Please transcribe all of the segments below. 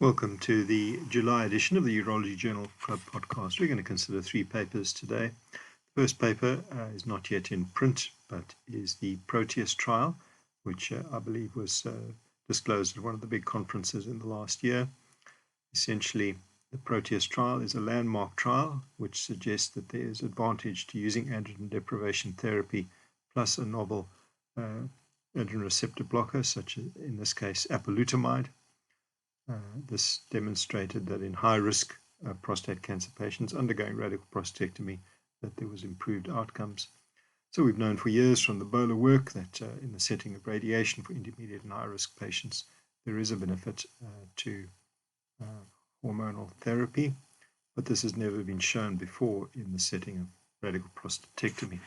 Welcome to the July edition of the Urology Journal Club podcast. We're going to consider three papers today. The first paper is not yet in print, but is the PROTEUS trial, which I believe was disclosed at one of the big conferences in the last year. Essentially, the PROTEUS trial is a landmark trial which suggests that there is advantage to using androgen deprivation therapy plus a novel androgen receptor blocker, such as in this case apalutamide. This demonstrated that in high-risk prostate cancer patients undergoing radical prostatectomy that there was improved outcomes. So we've known for years from the Bowler work that in the setting of radiation for intermediate and high-risk patients, there is a benefit to hormonal therapy, but this has never been shown before in the setting of radical prostatectomy.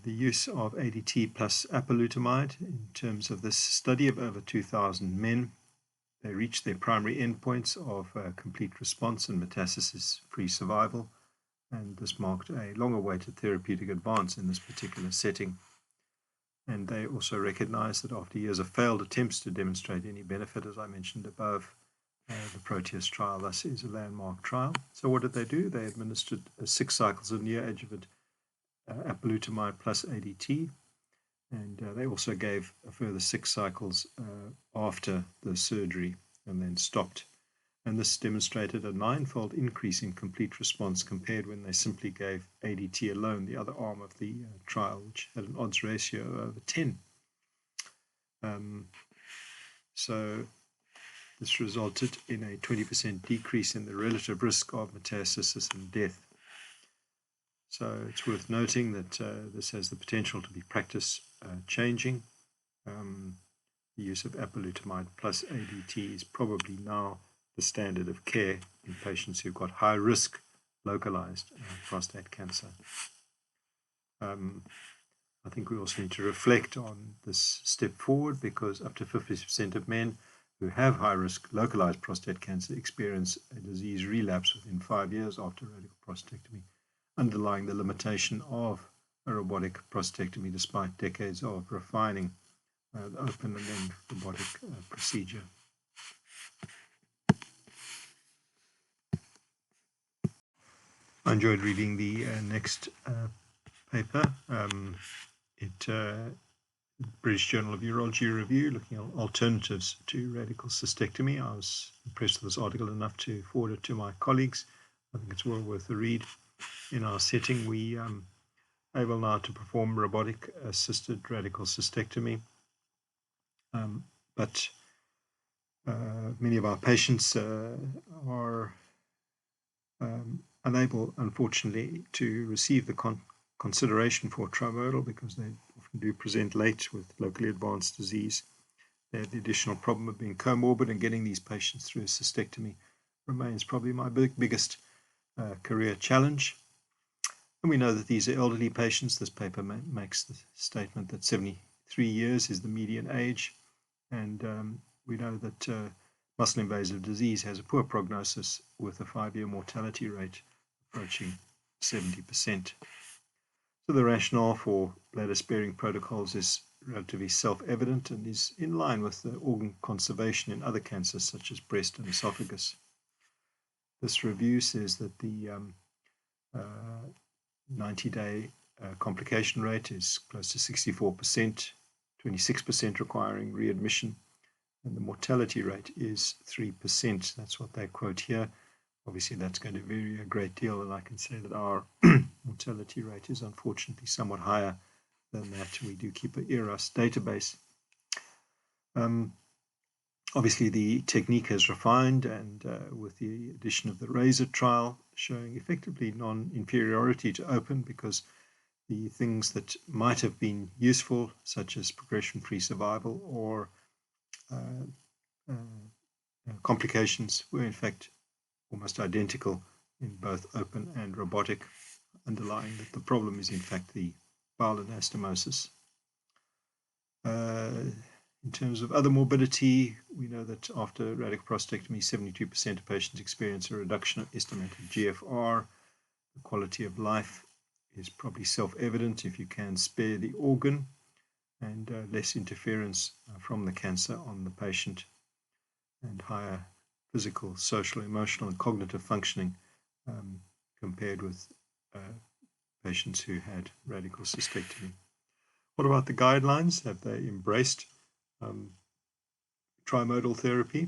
The use of ADT plus apalutamide in terms of this study of over 2,000 men. They reached their primary endpoints of complete response and metastasis-free survival, and this marked a long-awaited therapeutic advance in this particular setting. And they also recognized that after years of failed attempts to demonstrate any benefit, as I mentioned above, the PROTEUS trial thus is a landmark trial. So what did they do? They administered 6 cycles of neoadjuvant apalutamide plus ADT, and they also gave a further 6 cycles after the surgery and then stopped. And this demonstrated a 9-fold increase in complete response compared when they simply gave ADT alone, the other arm of the trial, which had an odds ratio of over 10. So this resulted in a 20% decrease in the relative risk of metastasis and death. So it's worth noting that this has the potential to be practice changing. The use of apalutamide plus ADT is probably now the standard of care in patients who've got high risk localized prostate cancer. I think we also need to reflect on this step forward, because up to 50% of men who have high risk localized prostate cancer experience a disease relapse within 5 years after radical prostatectomy, underlying the limitation of a robotic prostatectomy despite decades of refining the open and then robotic procedure. I enjoyed reading the next paper. British Journal of Urology Review, looking at alternatives to radical cystectomy. I was impressed with this article enough to forward it to my colleagues. I think it's well worth a read. In our setting, we are able now to perform robotic-assisted radical cystectomy, but many of our patients are unable, unfortunately, to receive the consideration for trimodal because they often do present late with locally advanced disease. They have the additional problem of being comorbid, and getting these patients through a cystectomy remains probably my biggest career challenge. And we know that these are elderly patients. This paper makes the statement that 73 years is the median age, and we know that muscle invasive disease has a poor prognosis with a 5-year mortality rate approaching 70%. So the rationale for bladder sparing protocols is relatively self-evident and is in line with the organ conservation in other cancers such as breast and esophagus. This review says that the 90-day complication rate is close to 64%, 26% requiring readmission, and the mortality rate is 3%. That's what they quote here. Obviously, that's going to vary a great deal, and I can say that our mortality rate is unfortunately somewhat higher than that. We do keep an ERAS database. Obviously, the technique has refined, and with the addition of the RAZOR trial showing effectively non-inferiority to open, because the things that might have been useful, such as progression-free survival or complications, were in fact almost identical in both open and robotic, underlying that the problem is in fact the bowel anastomosis. In terms of other morbidity, we know that after radical prostatectomy, 72% of patients experience a reduction of estimated GFR. The quality of life is probably self-evident if you can spare the organ. and less interference from the cancer on the patient, and higher physical, social, emotional, and cognitive functioning compared with patients who had radical cystectomy. What about the guidelines? Have they embraced trimodal therapy?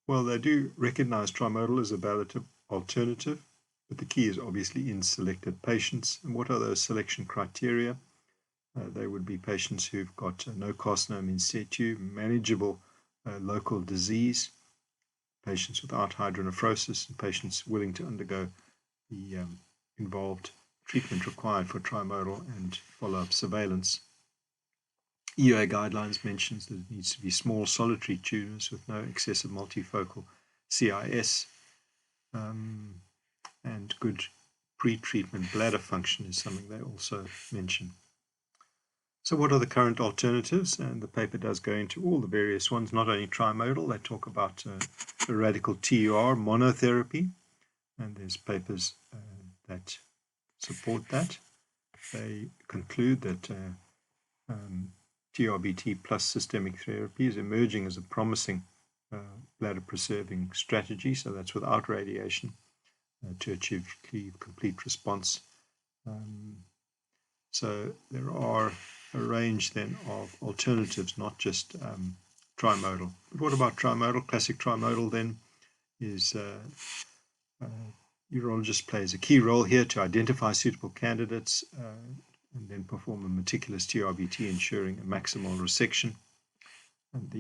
Well, they do recognize trimodal as a valid alternative, but the key is obviously in selected patients. And what are those selection criteria? They would be patients who've got no carcinoma in situ, manageable local disease, patients without hydronephrosis, and patients willing to undergo the involved treatment required for trimodal and follow-up surveillance. EUA guidelines mentions that it needs to be small solitary tumors with no excessive multifocal CIS, and good pre-treatment bladder function is something they also mention. So what are the current alternatives? And the paper does go into all the various ones, not only trimodal. They talk about the radical TUR monotherapy, and there's papers that support that. They conclude that TRBT plus systemic therapy is emerging as a promising bladder-preserving strategy, so that's without radiation, to achieve complete response. So there are a range then of alternatives, not just trimodal. But what about trimodal? Classic trimodal then is urologist plays a key role here to identify suitable candidates and then perform a meticulous TRBT, ensuring a maximal resection. And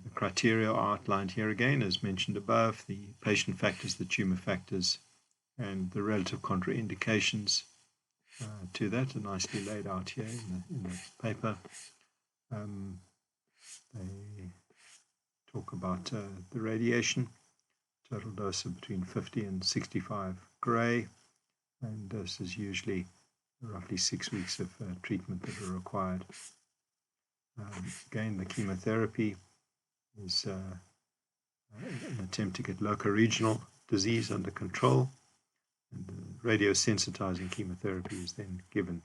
the criteria are outlined here again, as mentioned above: the patient factors, the tumor factors, and the relative contraindications to that are nicely laid out here in the paper. They talk about the radiation, total dose of between 50 and 65 gray, and this is usually roughly 6 weeks of treatment that are required. Again, the chemotherapy is an attempt to get locoregional disease under control, and the radiosensitizing chemotherapy is then given.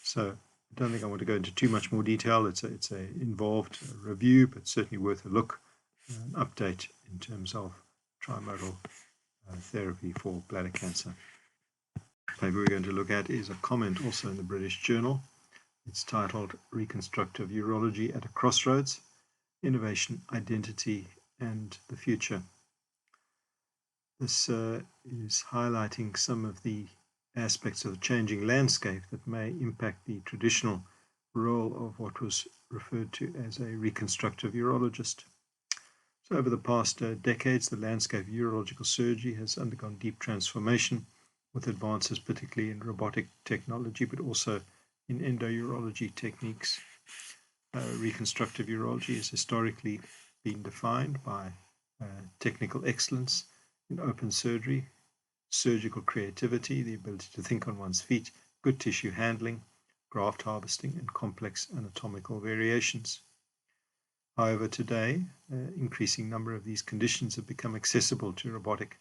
So I don't think I want to go into too much more detail. It's a involved review, but certainly worth a look, an update in terms of trimodal therapy for bladder cancer. The paper we're going to look at is a comment also in the British Journal. It's titled Reconstructive Urology at a Crossroads: Innovation, Identity, and the Future. This is highlighting some of the aspects of the changing landscape that may impact the traditional role of what was referred to as a reconstructive urologist. So over the past decades, the landscape of urological surgery has undergone deep transformation, with advances particularly in robotic technology, but also in endourology techniques. Reconstructive urology has historically been defined by technical excellence in open surgery, surgical creativity, the ability to think on one's feet, good tissue handling, graft harvesting, and complex anatomical variations. However, today, an increasing number of these conditions have become accessible to robotic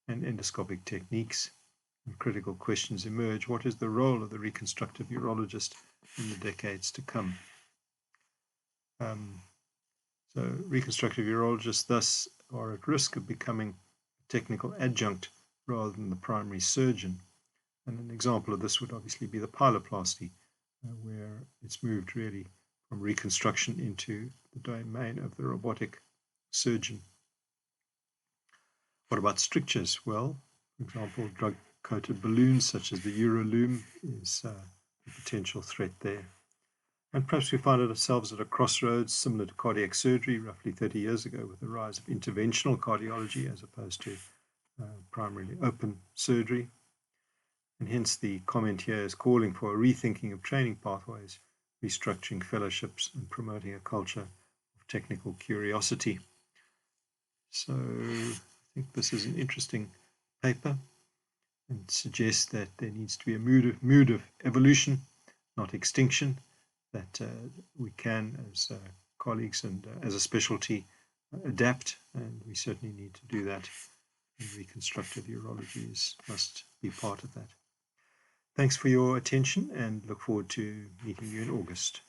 and endoscopic techniques, and critical questions emerge. What is the role of the reconstructive urologist in the decades to come? So reconstructive urologists thus are at risk of becoming a technical adjunct rather than the primary surgeon. And an example of this would obviously be the pyeloplasty, where it's moved really from reconstruction into the domain of the robotic surgeon. What about strictures? Well, for example, drug-coated balloons such as the Urolume is a potential threat there. And perhaps we find ourselves at a crossroads similar to cardiac surgery roughly 30 years ago, with the rise of interventional cardiology as opposed to primarily open surgery. And hence the comment here is calling for a rethinking of training pathways, restructuring fellowships, and promoting a culture of technical curiosity. So I think this is an interesting paper and suggests that there needs to be a mood of evolution, not extinction, that we can, as colleagues and as a specialty, adapt, and we certainly need to do that. And reconstructive urology must be part of that. Thanks for your attention and look forward to meeting you in August.